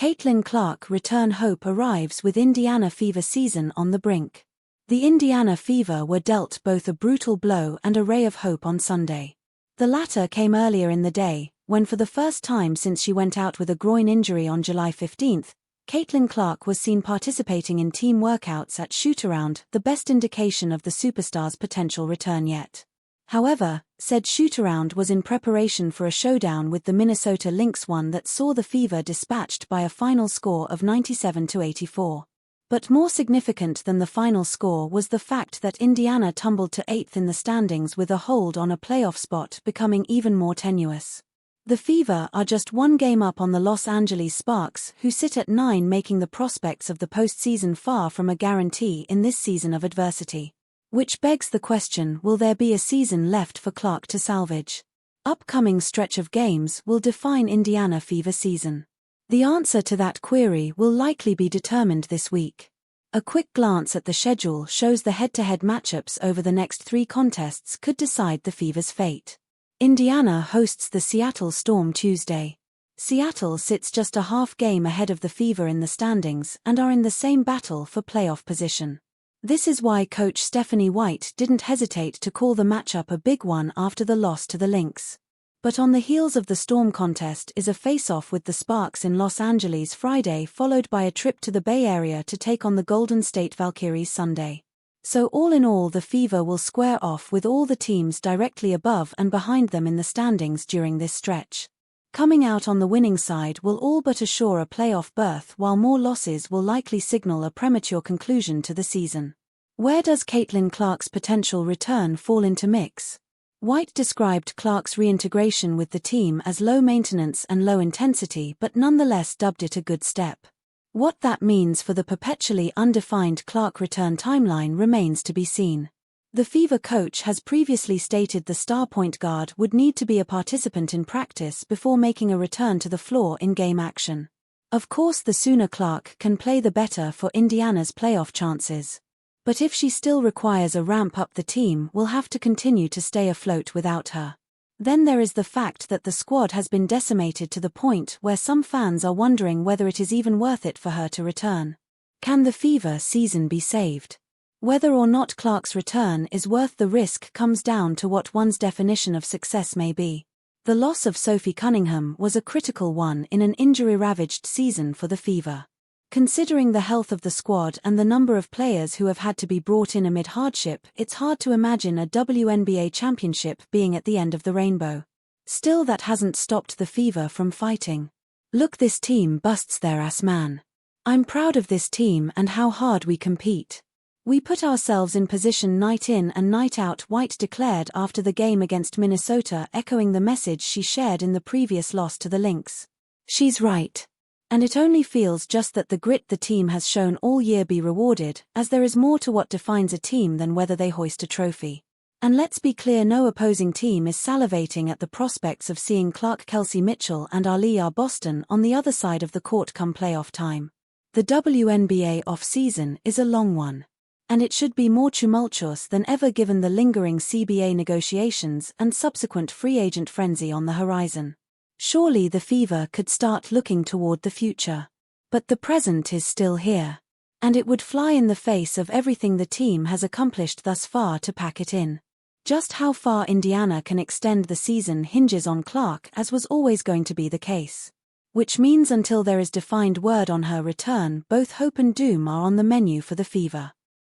Caitlin Clark return hope arrives with Indiana Fever season on the brink. The Indiana Fever were dealt both a brutal blow and a ray of hope on Sunday. The latter came earlier in the day, when for the first time since she went out with a groin injury on July 15, Caitlin Clark was seen participating in team workouts at Shootaround, the best indication of the superstar's potential return yet. However, said Shootaround was in preparation for a showdown with the Minnesota Lynx, one that saw the Fever dispatched by a final score of 97-84. But more significant than the final score was the fact that Indiana tumbled to 8th in the standings, with a hold on a playoff spot becoming even more tenuous. The Fever are just one game up on the Los Angeles Sparks, who sit at 9, making the prospects of the postseason far from a guarantee in this season of adversity. Which begs the question, will there be a season left for Clark to salvage? Upcoming stretch of games will define Indiana Fever season. The answer to that query will likely be determined this week. A quick glance at the schedule shows the head-to-head matchups over the next 3 contests could decide the Fever's fate. Indiana hosts the Seattle Storm Tuesday. Seattle sits just a half game ahead of the Fever in the standings and are in the same battle for playoff position. This is why coach Stephanie White didn't hesitate to call the matchup a big one after the loss to the Lynx. But on the heels of the Storm contest is a face-off with the Sparks in Los Angeles Friday, followed by a trip to the Bay Area to take on the Golden State Valkyries Sunday. So all in all, the Fever will square off with all the teams directly above and behind them in the standings during this stretch. Coming out on the winning side will all but assure a playoff berth, while more losses will likely signal a premature conclusion to the season. Where does Caitlin Clark's potential return fall into mix? White described Clark's reintegration with the team as low maintenance and low intensity, but nonetheless dubbed it a good step. What that means for the perpetually undefined Clark return timeline remains to be seen. The Fever coach has previously stated the star point guard would need to be a participant in practice before making a return to the floor in game action. Of course, the sooner Clark can play, the better for Indiana's playoff chances. But if she still requires a ramp up, the team will have to continue to stay afloat without her. Then there is the fact that the squad has been decimated to the point where some fans are wondering whether it is even worth it for her to return. Can the Fever season be saved? Whether or not Clark's return is worth the risk comes down to what one's definition of success may be. The loss of Sophie Cunningham was a critical one in an injury-ravaged season for the Fever. Considering the health of the squad and the number of players who have had to be brought in amid hardship, it's hard to imagine a WNBA championship being at the end of the rainbow. Still, that hasn't stopped the Fever from fighting. Look, this team busts their ass, man. I'm proud of this team and how hard we compete. We put ourselves in position night in and night out, White declared after the game against Minnesota, echoing the message she shared in the previous loss to the Lynx. She's right. And it only feels just that the grit the team has shown all year be rewarded, as there is more to what defines a team than whether they hoist a trophy. And let's be clear, no opposing team is salivating at the prospects of seeing Clark, Kelsey Mitchell and Aliyah Boston on the other side of the court come playoff time. The WNBA off-season is a long one. And it should be more tumultuous than ever given the lingering CBA negotiations and subsequent free agent frenzy on the horizon. Surely the Fever could start looking toward the future. But the present is still here. And it would fly in the face of everything the team has accomplished thus far to pack it in. Just how far Indiana can extend the season hinges on Clark, as was always going to be the case. Which means until there is defined word on her return, both hope and doom are on the menu for the Fever.